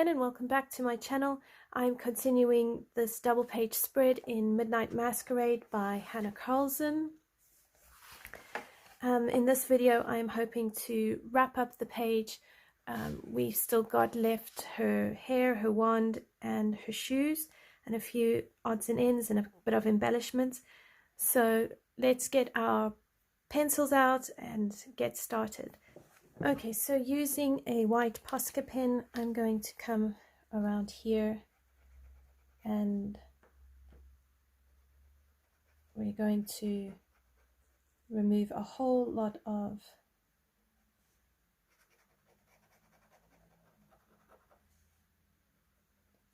again and welcome back to my channel. I'm continuing this double page spread in Midnight Masquerade by Hanna Karlzon. In this video I'm hoping to wrap up the page. We've still got left her hair, her wand and her shoes and a few odds and ends and a bit of embellishments. So let's get our pencils out and get started. Okay, so using a white Posca pen, I'm going to come around here and we're going to remove a whole lot of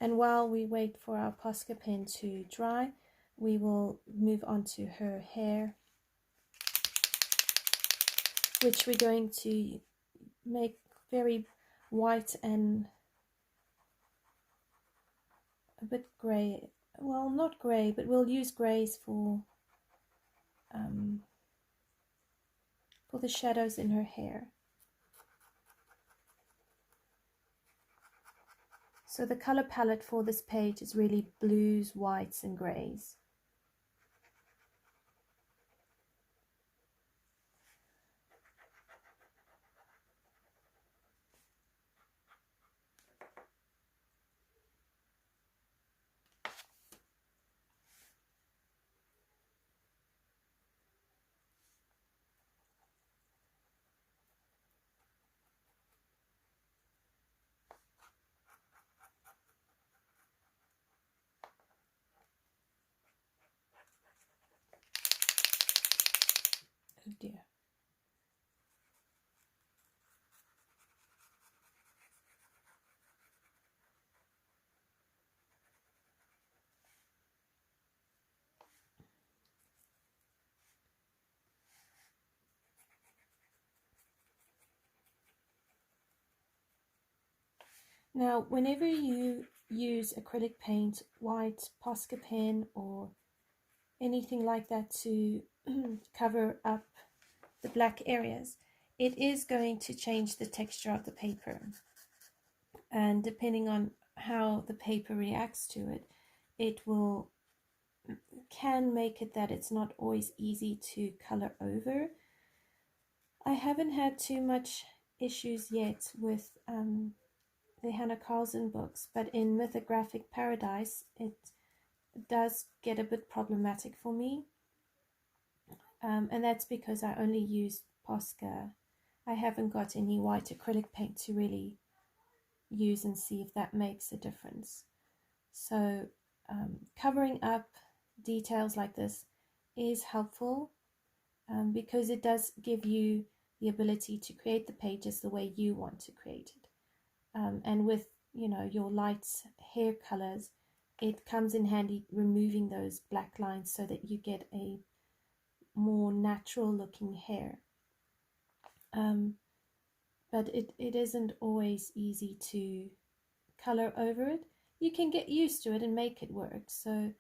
and while we wait for our Posca pen to dry, we will move on to her hair, which we're going to make very white and a bit grey. Well, not grey, but we'll use greys for the shadows in her hair. So the color palette for this page is really blues, whites and greys. Oh dear. Now, whenever you use acrylic paint, white, Posca pen or anything like that to cover up the black areas, it is going to change the texture of the paper. And depending on how the paper reacts to it, it can make it that it's not always easy to color over. I haven't had too much issues yet with the Hanna Karlzon books, but in Mythographic Paradise it does get a bit problematic for me, and that's because I only use Posca. I haven't got any white acrylic paint to really use and see if that makes a difference. So covering up details like this is helpful because it does give you the ability to create the pages the way you want to create it. And with, you know, your light hair colors, it comes in handy removing those black lines so that you get a more natural looking hair. But it isn't always easy to color over it. You can get used to it and make it work, so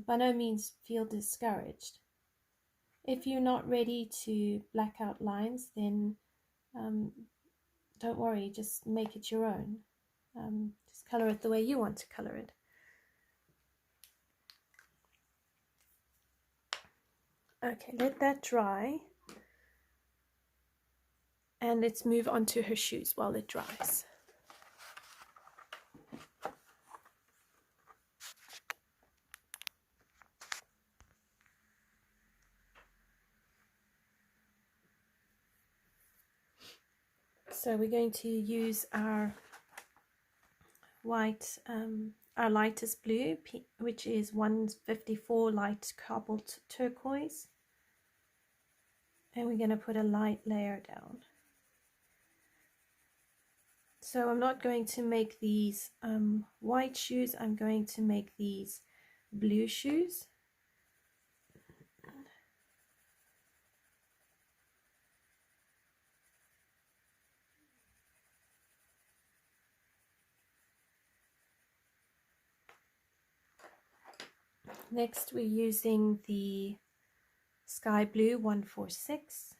by no means feel discouraged. If you're not ready to black out lines, then don't worry, just make it your own. Just color it the way you want to color it. Okay, let that dry. And let's move on to her shoes while it dries. So we're going to use our white, our lightest blue, which is 154 light cobalt turquoise. And we're going to put a light layer down. So I'm not going to make these white shoes, I'm going to make these blue shoes. Next we're using the Sky Blue 146.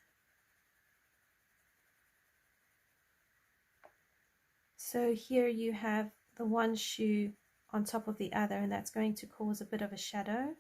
So here you have the one shoe on top of the other, and that's going to cause a bit of a shadow.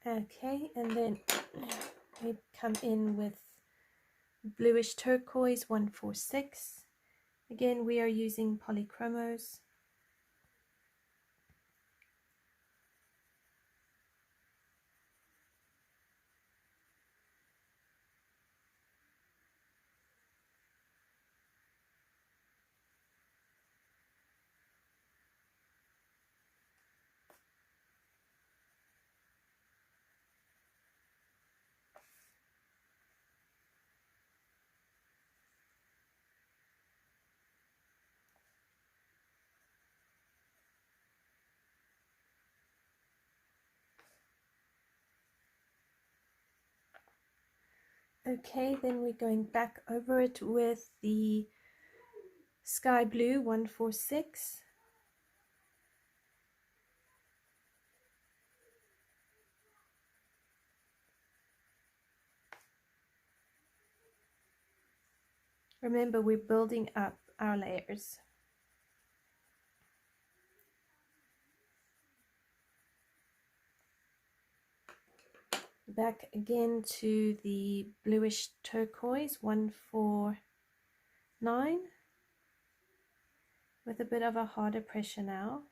Okay, and then we come in with bluish turquoise 146. Again, we are using polychromos. Okay, then we're going back over it with the sky blue 146. Remember, we're building up our layers. Back again to the bluish turquoise 149 with a bit of a harder pressure now.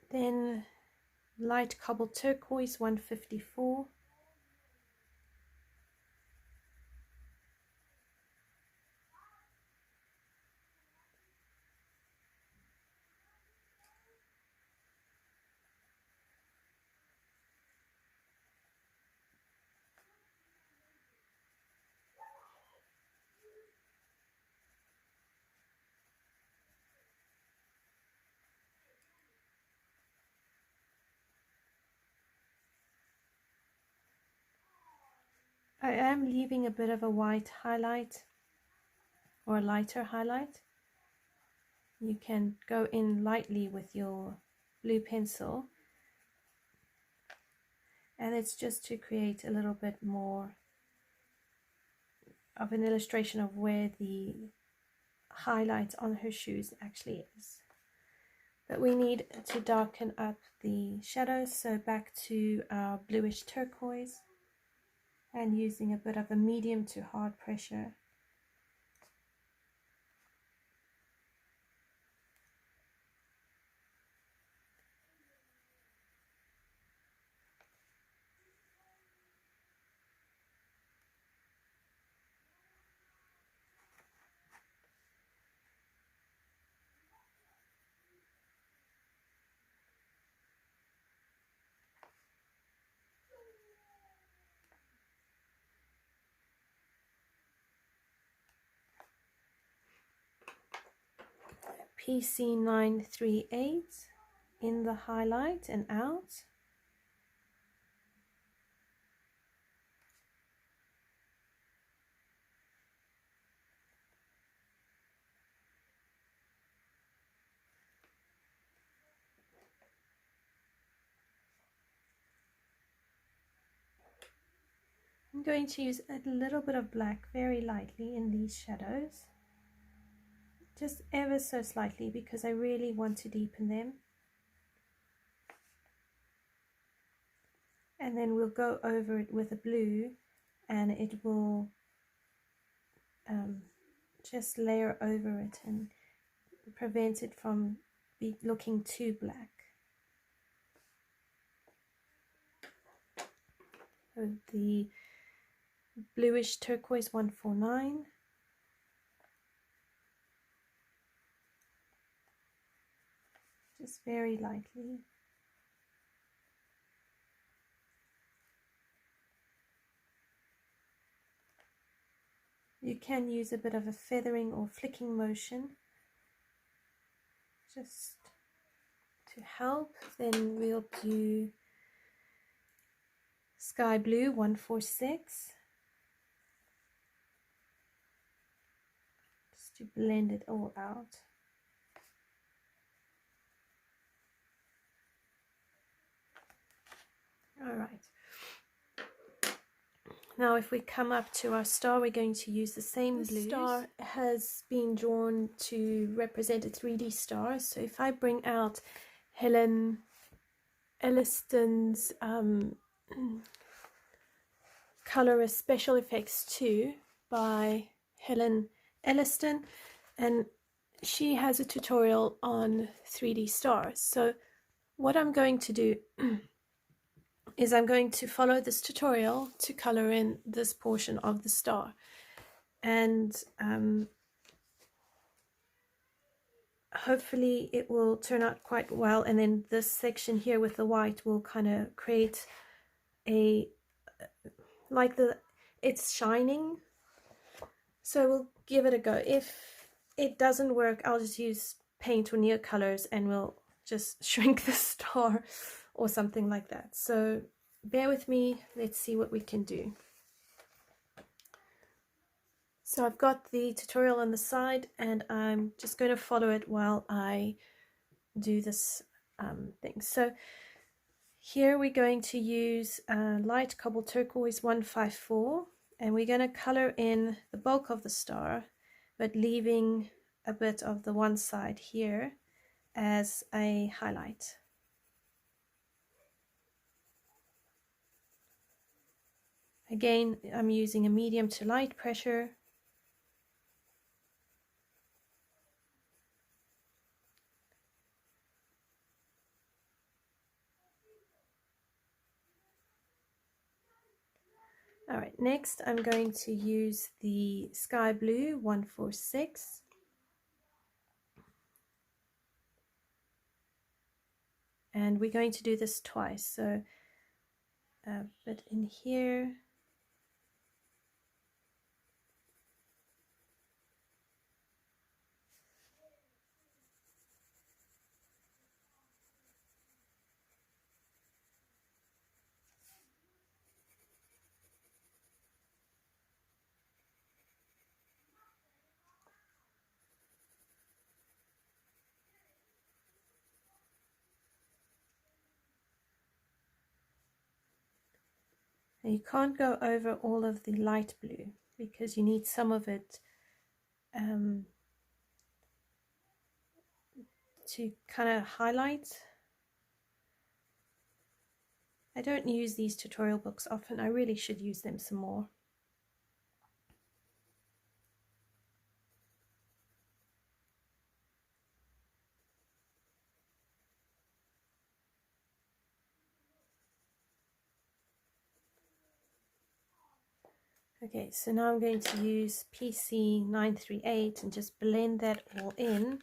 Then light cobalt turquoise 154. I am leaving a bit of a white highlight or a lighter highlight. You can go in lightly with your blue pencil, and it's just to create a little bit more of an illustration of where the highlight on her shoes actually is. But we need to darken up the shadows, so back to our bluish turquoise and using a bit of a medium to hard pressure. PC938 in the highlight and out. I'm going to use a little bit of black very lightly in these shadows, just ever so slightly, because I really want to deepen them. And then we'll go over it with a blue, and it will just layer over it and prevents it from looking too black. So the bluish turquoise 149. Just very lightly. You can use a bit of a feathering or flicking motion just to help. Then we'll do sky blue 146 just to blend it all out. All right. Now if we come up to our star, we're going to use the same blue. The star has been drawn to represent a 3D star. So if I bring out Helen Elliston's Colorist Special Effects 2 by Helen Elliston, and she has a tutorial on 3D stars. So what I'm going to do is I'm going to follow this tutorial to color in this portion of the star, and hopefully it will turn out quite well. And then this section here with the white will kind of create a, like it's shining, so we'll give it a go. If it doesn't work, I'll just use paint or near colors and we'll just shrink the star or something like that. So bear with me, let's see what we can do. So I've got the tutorial on the side and I'm just going to follow it while I do this thing. So here we're going to use light cobalt turquoise 154, and we're going to color in the bulk of the star, but leaving a bit of the one side here as a highlight. Again, I'm using a medium to light pressure. All right, next I'm going to use the sky blue 146. And we're going to do this twice. So a bit in here. And you can't go over all of the light blue because you need some of it to kind of highlight. I don't use these tutorial books often. I really should use them some more. Okay, so now I'm going to use PC 938 and just blend that all in,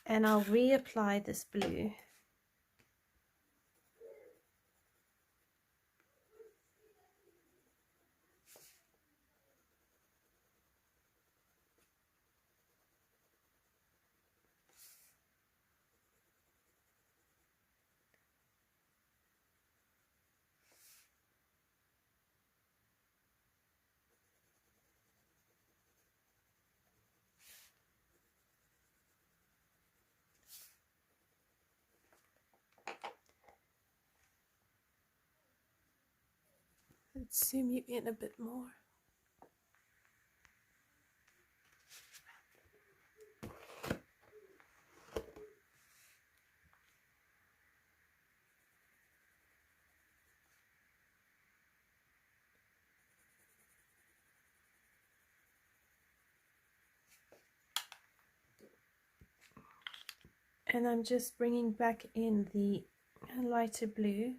and I'll reapply this blue. Let's zoom you in a bit more. And I'm just bringing back in the lighter blue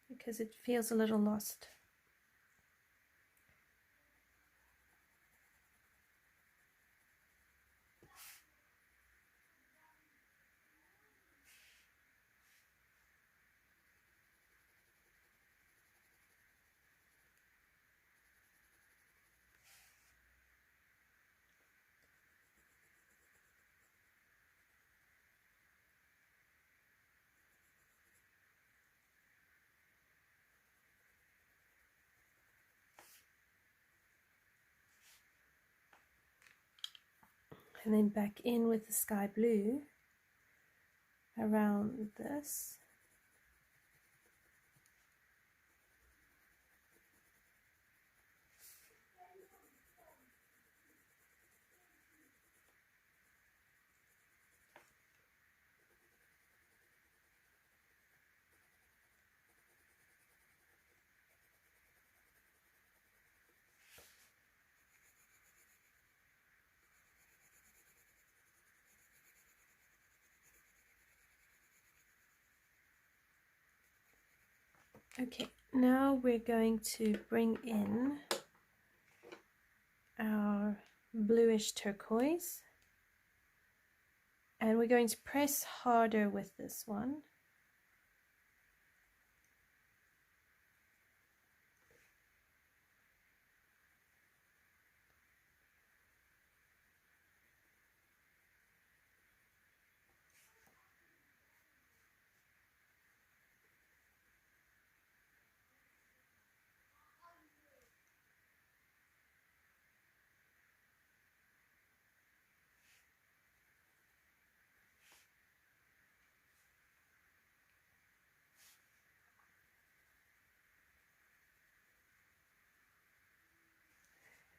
because it feels a little lost. And then back in with the sky blue around this. Okay, now we're going to bring in our bluish turquoise, and we're going to press harder with this one.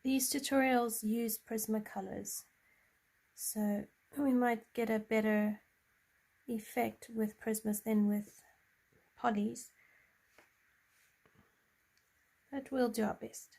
These tutorials use Prismacolors, so we might get a better effect with Prismas than with polys, but we'll do our best.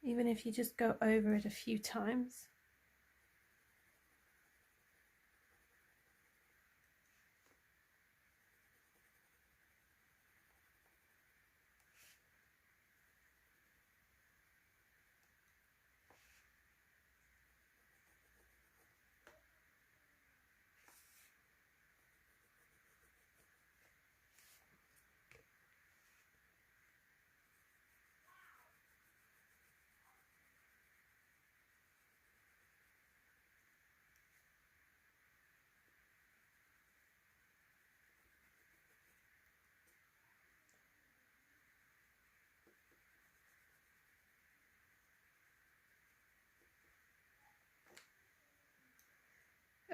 Even if you just go over it a few times.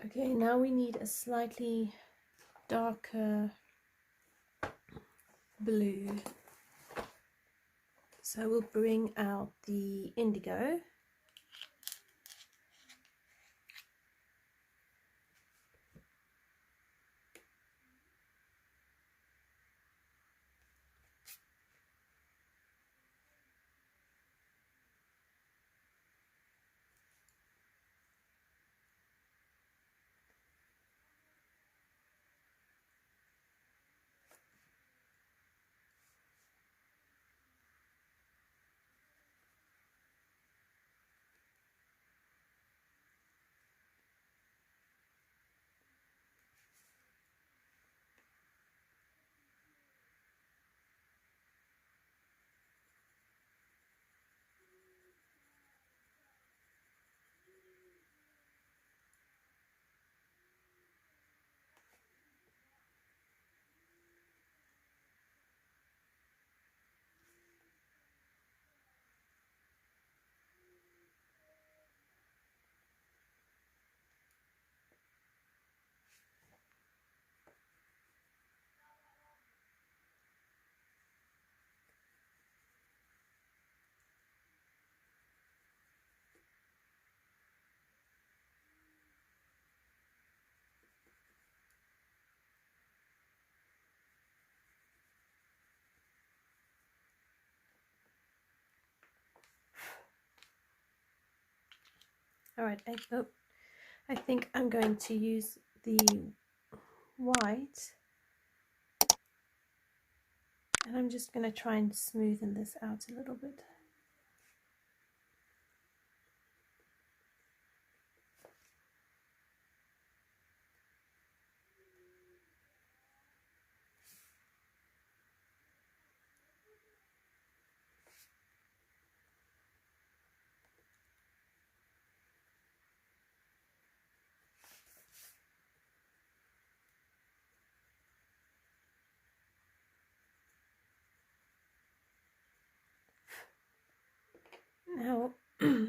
Okay, now we need a slightly darker blue. So we'll bring out the indigo. All right, I think I'm going to use the white, and I'm just going to try and smoothen this out a little bit. Now, I'll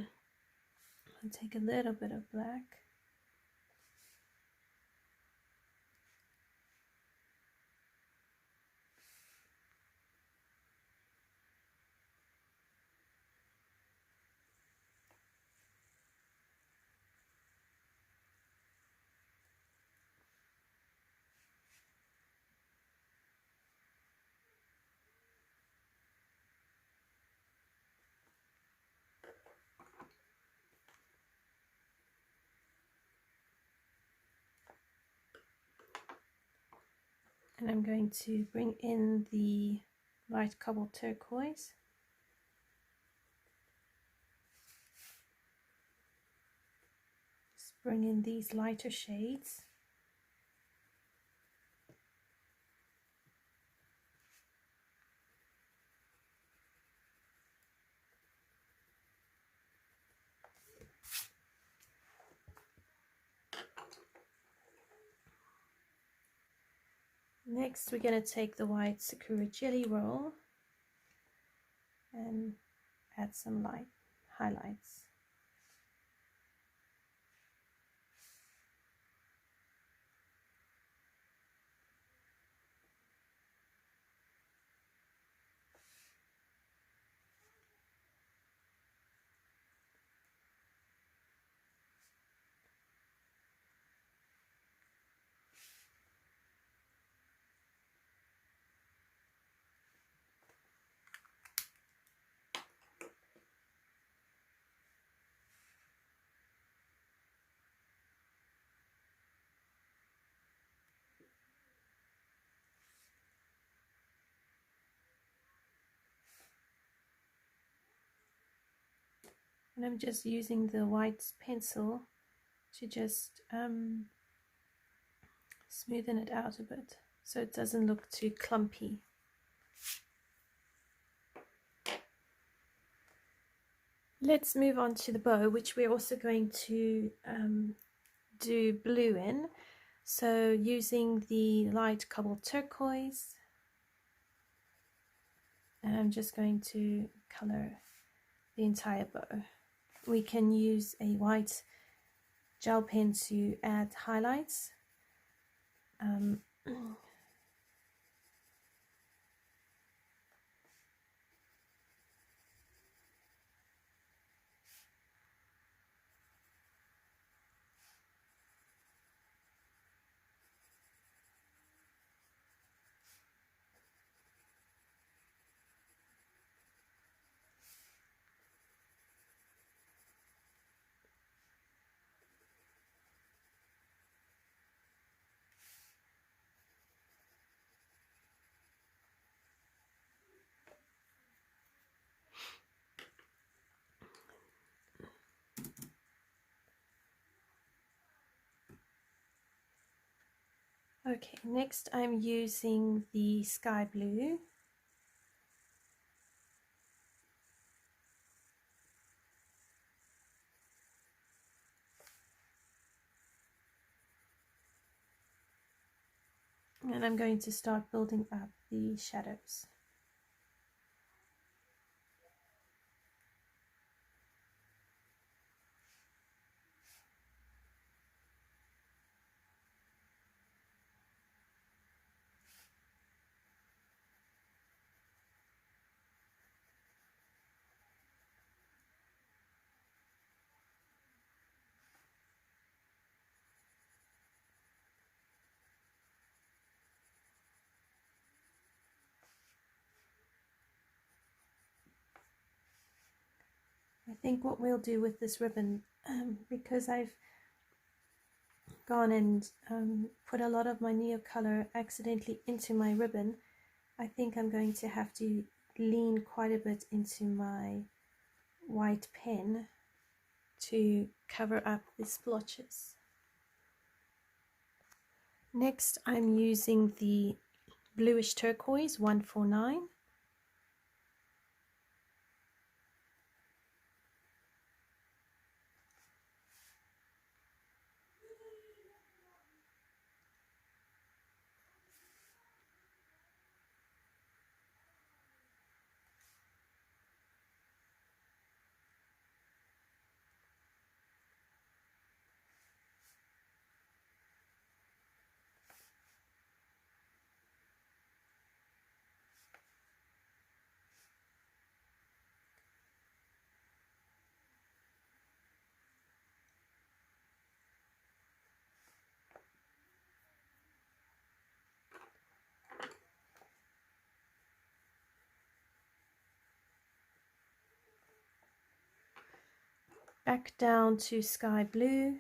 take a little bit of black. And I'm going to bring in the light cobalt turquoise. Just bring in these lighter shades. Next, we're going to take the white Sakura Jelly Roll and add some light highlights. And I'm just using the white pencil to just smoothen it out a bit so it doesn't look too clumpy. Let's move on to the bow, which we're also going to do blue in. So using the light cobalt turquoise, and I'm just going to color the entire bow. We can use a white gel pen to add highlights. Okay, next I'm using the sky blue. And I'm going to start building up the shadows. I think what we'll do with this ribbon because I've gone and put a lot of my Neocolor accidentally into my ribbon, I think I'm going to have to lean quite a bit into my white pen to cover up the splotches. Next, I'm using the bluish turquoise 149. Back down to sky blue.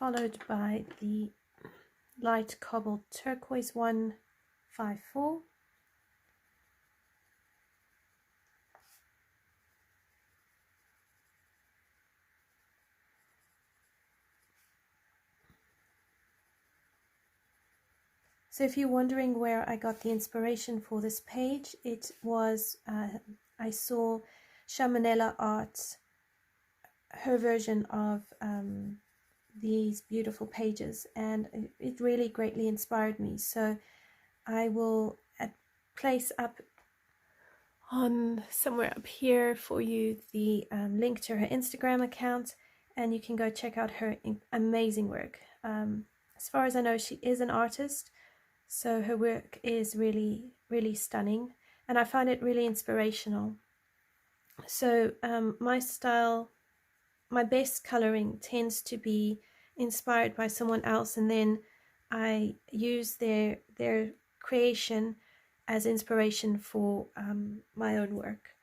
Followed by the light cobalt turquoise 154. So if you're wondering where I got the inspiration for this page, it was, I saw Shamanella Art's, her version of these beautiful pages, and it really greatly inspired me. So I will place up on somewhere up here for you the link to her Instagram account, and you can go check out her amazing work. As far as I know, she is an artist, so her work is really, really stunning, and I find it really inspirational. So my style, my best coloring tends to be inspired by someone else, and then I use their creation as inspiration for my own work.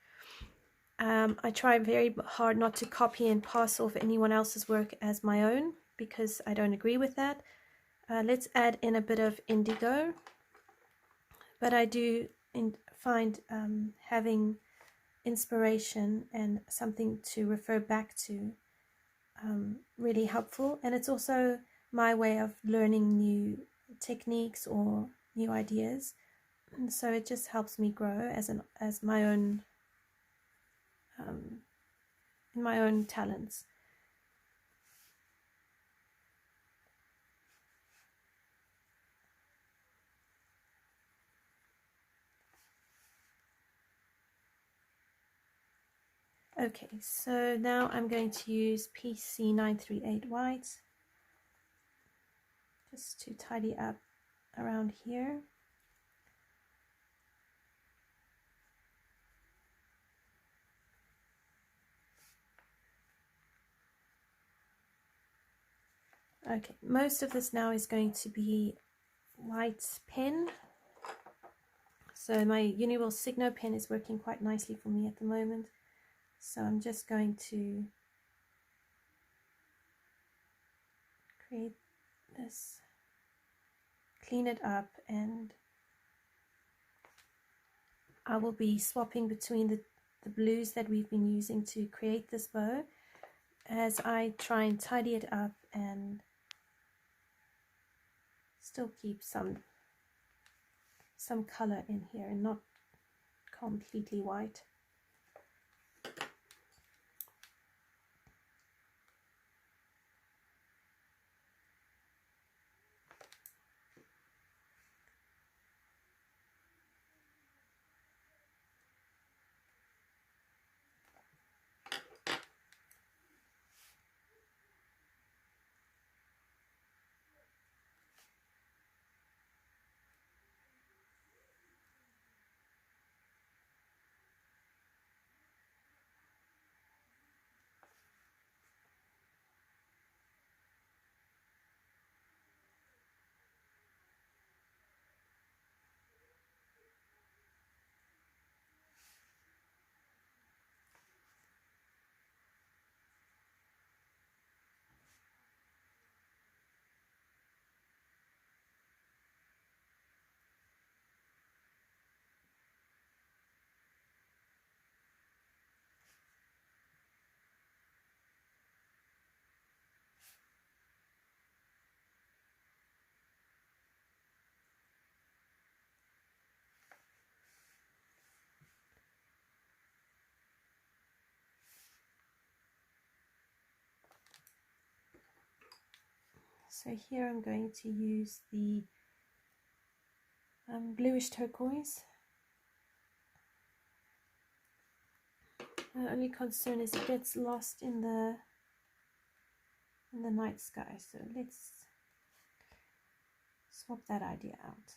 I try very hard not to copy and pass off anyone else's work as my own, because I don't agree with that. Let's add in a bit of indigo, but I do find having inspiration and something to refer back to really helpful, and it's also my way of learning new techniques or new ideas, and so it just helps me grow as my own in my own talents. Okay, so now I'm going to use PC938 white just to tidy up around here. Okay, most of this now is going to be white pen. So my Universal Signo pen is working quite nicely for me at the moment. So I'm just going to create this, clean it up, and I will be swapping between the blues that we've been using to create this bow as I try and tidy it up and still keep some color in here and not completely white. So here I'm going to use the bluish turquoise. The only concern is it gets lost in the night sky, so let's swap that idea out.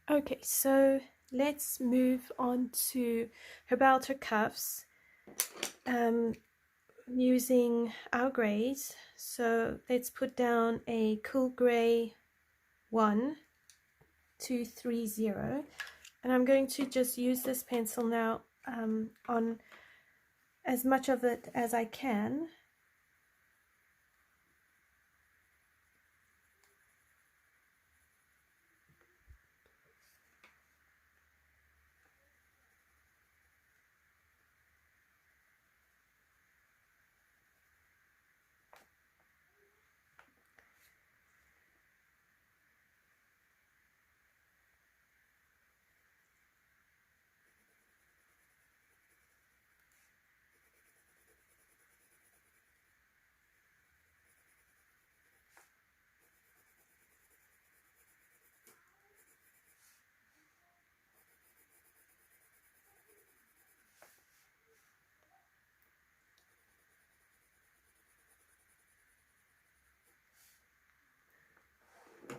Okay, so let's move on to her belt, her cuffs, using our grays. So let's put down a cool gray 1230, and I'm going to just use this pencil now on as much of it as I can.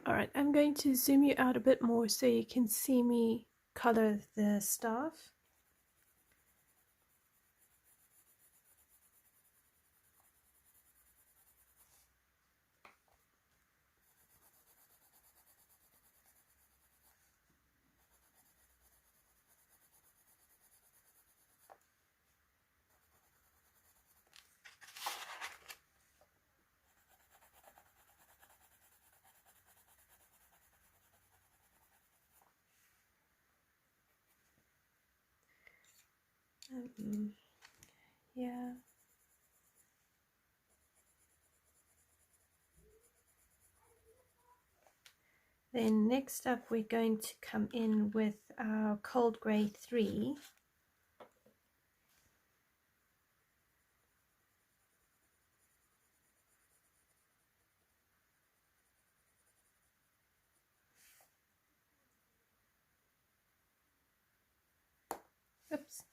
Alright, I'm going to zoom you out a bit more so you can see me color the staff. Yeah. Then next up we're going to come in with our cold grey 3. Oops.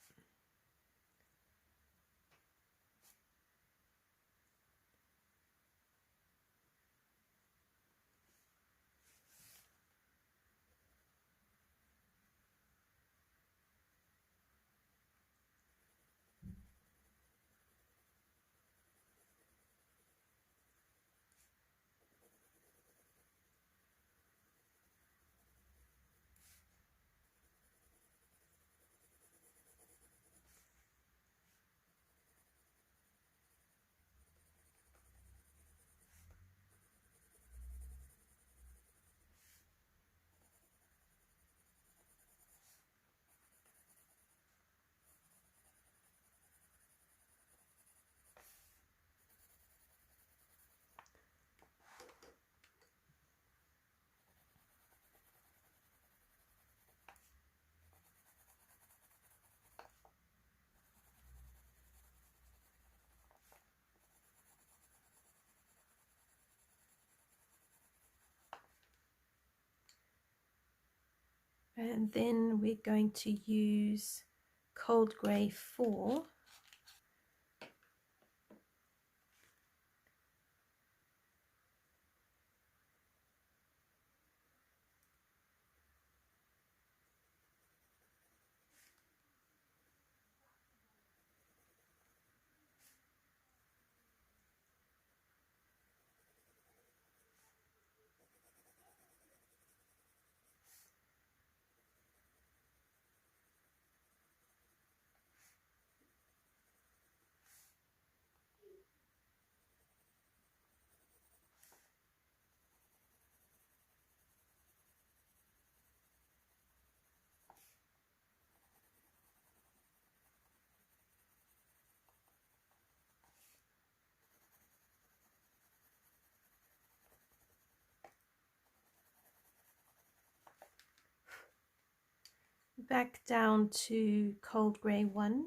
And then we're going to use Cold Grey 4. Back down to Cold Grey 1.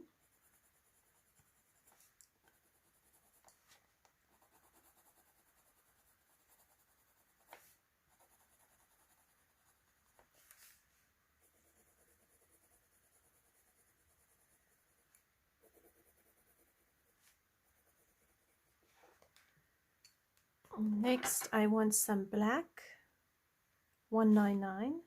Next, I want some black, 199.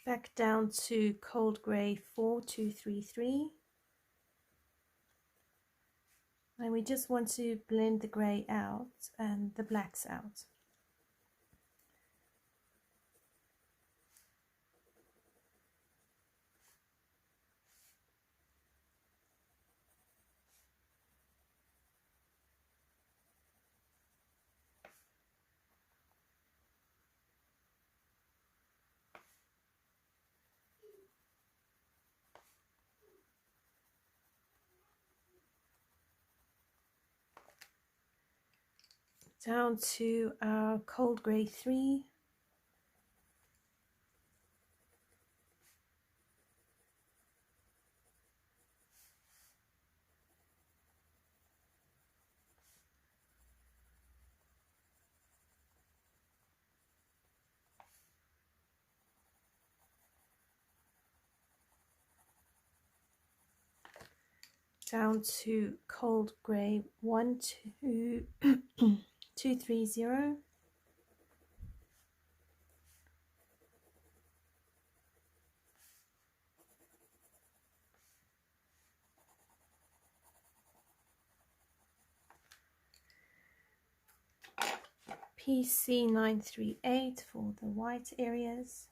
Back down to Cold Grey 4233. And we just want to blend the grey out and the blacks out. Down to our Cold Grey 3. Down to Cold Grey 230. PC 938 for the white areas.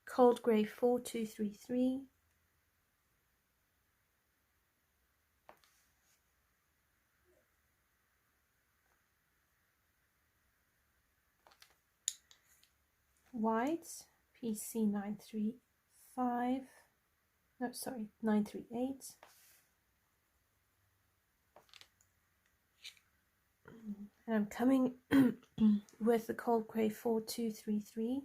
Cold Grey 4233. White PC 935. No, sorry, 938. And I'm coming with the Cold Grey 4233,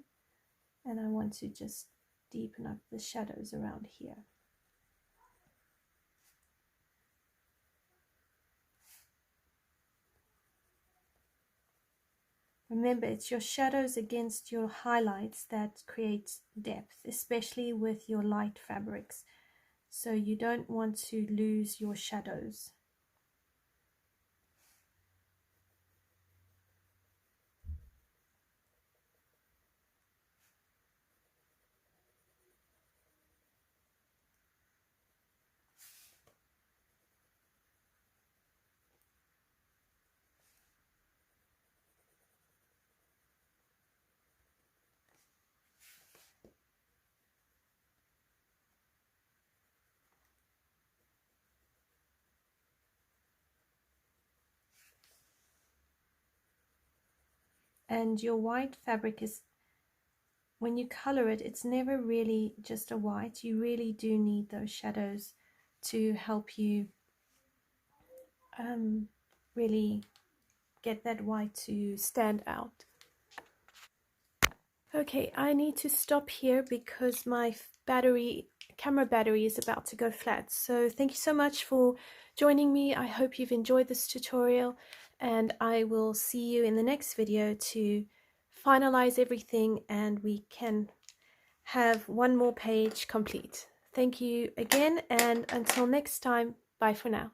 and I want to just deepen up the shadows around here. Remember, it's your shadows against your highlights that create depth, especially with your light fabrics. So you don't want to lose your shadows. and your white fabric is, when you color it, it's never really just a white. You really do need those shadows to help you really get that white to stand out. Okay, I need to stop here because my camera battery is about to go flat. So thank you so much for joining me. I hope you've enjoyed this tutorial, and I will see you in the next video to finalize everything and we can have one more page complete. Thank you again, and until next time, bye for now.